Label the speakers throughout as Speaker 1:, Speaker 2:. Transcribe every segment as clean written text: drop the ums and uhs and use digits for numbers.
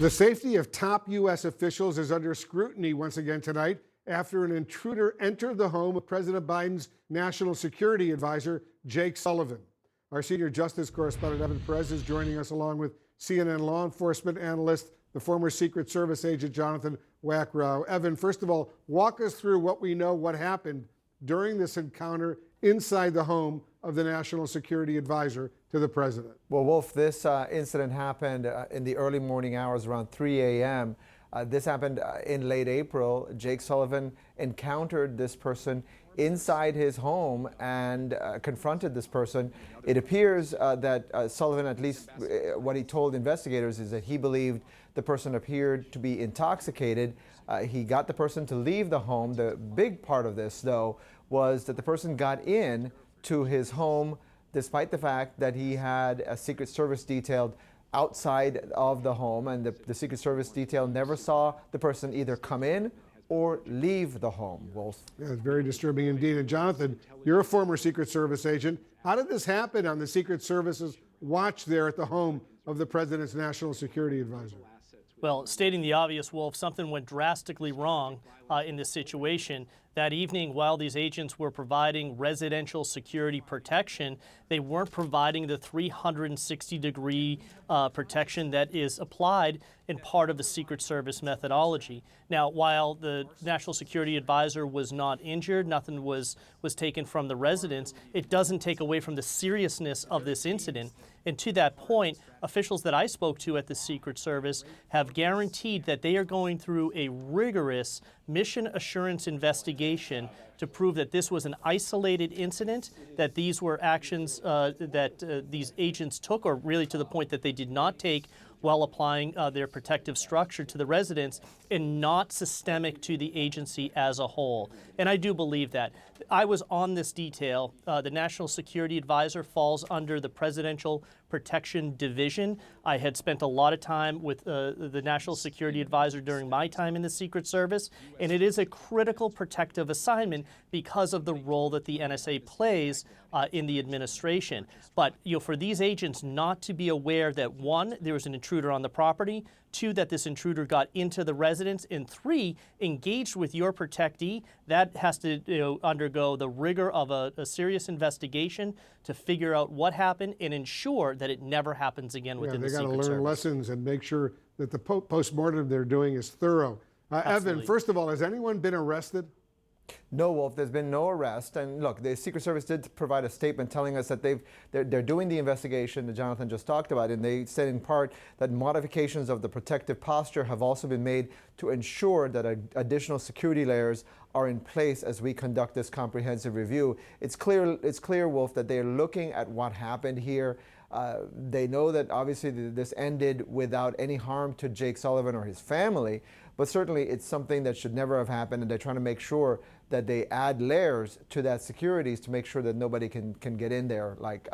Speaker 1: The safety of top U.S. officials is under scrutiny once again tonight after an intruder entered the home of President Biden's national security advisor, Jake Sullivan. Our senior justice correspondent, Evan Perez, is joining us along with CNN law enforcement analyst, the former Secret Service agent, Jonathan Wackrow. Evan, first of all, walk us through what we know, what happened during this encounter inside the home of the national security advisor to the president.
Speaker 2: Well, Wolf, this incident happened in the early morning hours around 3 a.m. This happened in late April. Jake Sullivan encountered this person inside his home and confronted this person. It appears that Sullivan, at least what he told investigators, is that he believed the person appeared to be intoxicated. He got the person to leave the home. The big part of this, though, was that the person got in to his home despite the fact that he had a Secret Service detail outside of the home, and the Secret Service detail never saw the person either come in or leave the home. Wolf.
Speaker 1: Yeah, it's very disturbing indeed. And Jonathan, you're a former Secret Service agent. How did this happen on the Secret Service's watch there at the home of the president's national security advisor?
Speaker 3: Well, stating the obvious, Wolf, something went drastically wrong in this situation. That evening, while these agents were providing residential security protection, they weren't providing the 360-degree protection that is applied in part of the Secret Service methodology. Now, while the National Security Advisor was not injured, nothing was taken from the residents, it doesn't take away from the seriousness of this incident. And to that point, officials that I spoke to at the Secret Service have guaranteed that they are going through a rigorous mission assurance investigation to prove that this was an isolated incident, that these were actions that these agents took, or really to the point that they did not take, while applying their protective structure to the residents, and not systemic to the agency as a whole. And I do believe that. I was on this detail. The National Security Advisor falls under the Presidential Protection Division. I had spent a lot of time with the National Security Advisor during my time in the Secret Service, and it is a critical protective assignment because of the role that the NSA plays in the administration. But for these agents not to be aware that, one, there was an intruder on the property, two, that this intruder got into the residence, and three, engaged with your protectee, that has to undergo the rigor of a serious investigation to figure out what happened and ensure that it never happens again within the Secret Service.
Speaker 1: They got to learn lessons and make sure that the post-mortem they're doing is thorough. Evan, first of all, has anyone been arrested?
Speaker 2: No, Wolf, there's been no arrest. And look, the Secret Service did provide a statement telling us that they're doing the investigation that Jonathan just talked about, and they said in part that modifications of the protective posture have also been made to ensure that additional security layers are in place as we conduct this comprehensive review. It's clear, Wolf, that they're looking at what happened here. They know that obviously this ended without any harm to Jake Sullivan or his family, but certainly it's something that should never have happened, and they're trying to make sure that they add layers to that securities to make sure that nobody can get in there like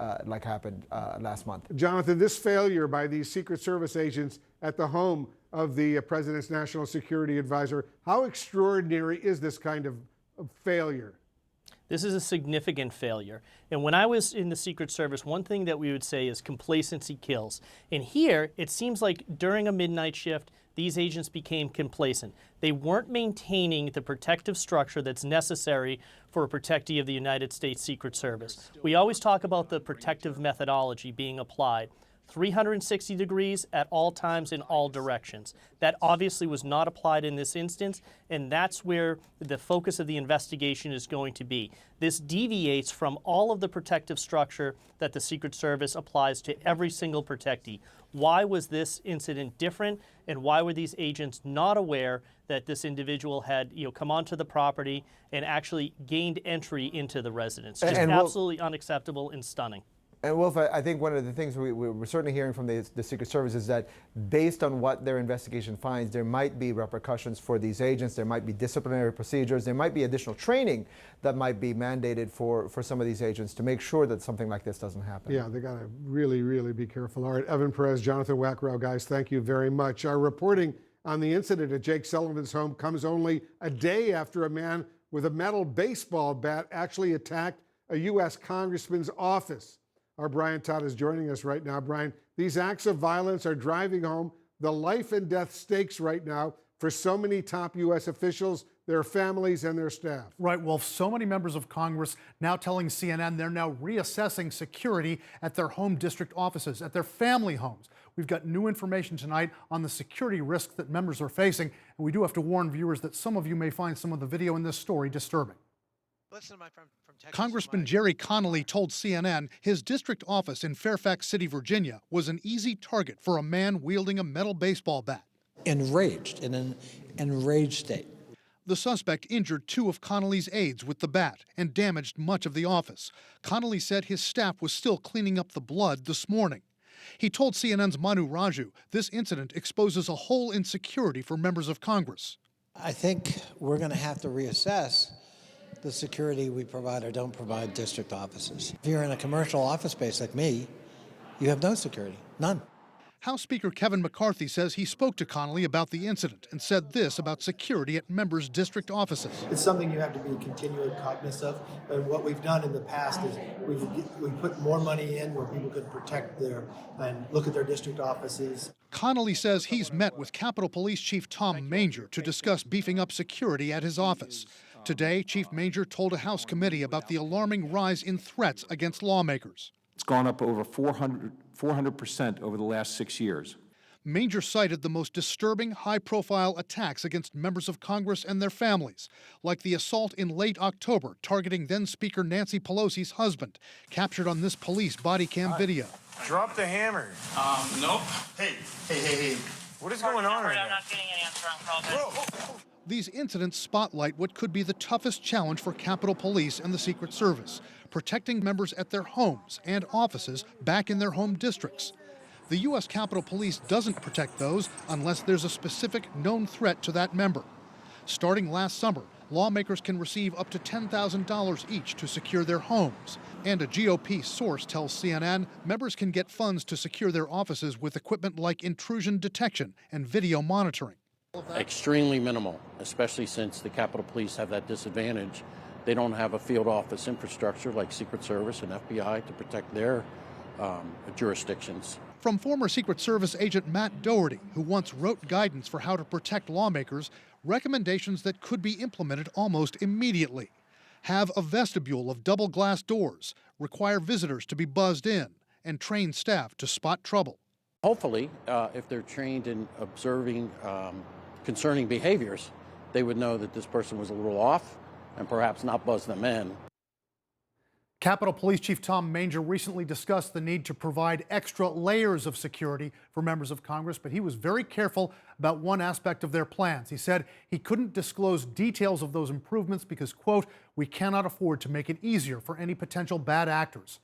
Speaker 2: happened last month.
Speaker 1: Jonathan, this failure by these Secret Service agents at the home of the president's national security advisor, how extraordinary is this kind of failure?
Speaker 3: This is a significant failure. And when I was in the Secret Service, one thing that we would say is complacency kills. And here, it seems like during a midnight shift, these agents became complacent. They weren't maintaining the protective structure that's necessary for a protectee of the United States Secret Service. We always talk about the protective methodology being applied. 360 degrees at all times in all directions. That obviously was not applied in this instance, and that's where the focus of the investigation is going to be. This deviates from all of the protective structure that the Secret Service applies to every single protectee. Why was this incident different, and why were these agents not aware that this individual had come onto the property and actually gained entry into the residence? Just absolutely unacceptable and stunning.
Speaker 2: And Wolf, I think one of the things we're certainly hearing from the Secret Service is that based on what their investigation finds, there might be repercussions for these agents, there might be disciplinary procedures, there might be additional training that might be mandated for some of these agents to make sure that something like this doesn't happen.
Speaker 1: Yeah, they got to really, really be careful. All right, Evan Perez, Jonathan Wackrow, guys, thank you very much. Our reporting on the incident at Jake Sullivan's home comes only a day after a man with a metal baseball bat actually attacked a U.S. congressman's office. Our Brian Todd is joining us right now. Brian, these acts of violence are driving home the life and death stakes right now for so many top U.S. officials, their families, and their staff.
Speaker 4: Right. Well, so many members of Congress now telling CNN they're now reassessing security at their home district offices, at their family homes. We've got new information tonight on the security risks that members are facing, and we do have to warn viewers that some of you may find some of the video in this story disturbing.
Speaker 5: Listen to my friend from Texas.
Speaker 4: Congressman Jerry Connolly told CNN his district office in Fairfax City, Virginia, was an easy target for a man wielding a metal baseball bat.
Speaker 5: Enraged, in an enraged state.
Speaker 4: The suspect injured 2 of Connolly's aides with the bat and damaged much of the office. Connolly said his staff was still cleaning up the blood this morning. He told CNN's Manu Raju this incident exposes a hole in security for members of Congress.
Speaker 5: I think we're going to have to reassess the security we provide or don't provide district offices. If you're in a commercial office space like me, you have no security, none.
Speaker 4: House Speaker Kevin McCarthy says he spoke to Connolly about the incident and said this about security at members' district offices.
Speaker 6: It's something you have to be continually cognizant of. And what we've done in the past is we've put more money in where people could protect and look at their district offices.
Speaker 4: Connolly says he's met with Capitol Police Chief Tom Manger to discuss beefing up security at his office. Today, Chief Manger told a House committee about the alarming rise in threats against lawmakers.
Speaker 7: It's gone up over 400% over the last 6 years.
Speaker 4: Manger cited the most disturbing, high-profile attacks against members of Congress and their families, like the assault in late October targeting then-Speaker Nancy Pelosi's husband, captured on this police body cam video.
Speaker 8: Drop the hammer.
Speaker 9: Nope.
Speaker 8: Hey. What is going on right now?
Speaker 9: I'm not getting an answer on call.
Speaker 4: These incidents spotlight what could be the toughest challenge for Capitol Police and the Secret Service, protecting members at their homes and offices back in their home districts. The U.S. Capitol Police doesn't protect those unless there's a specific known threat to that member. Starting last summer, lawmakers can receive up to $10,000 each to secure their homes. And a GOP source tells CNN members can get funds to secure their offices with equipment like intrusion detection and video monitoring.
Speaker 10: Extremely minimal, especially since the Capitol Police have that disadvantage. They don't have a field office infrastructure like Secret Service and FBI to protect their jurisdictions.
Speaker 4: From former Secret Service agent Matt Doherty, who once wrote guidance for how to protect lawmakers, recommendations that could be implemented almost immediately. Have a vestibule of double glass doors, require visitors to be buzzed in, and train staff to spot trouble.
Speaker 10: Hopefully, if they're trained in observing concerning behaviors, they would know that this person was a little off and perhaps not buzz them in.
Speaker 4: Capitol Police Chief Tom Manger recently discussed the need to provide extra layers of security for members of Congress, but he was very careful about one aspect of their plans. He said he couldn't disclose details of those improvements because, quote, we cannot afford to make it easier for any potential bad actors.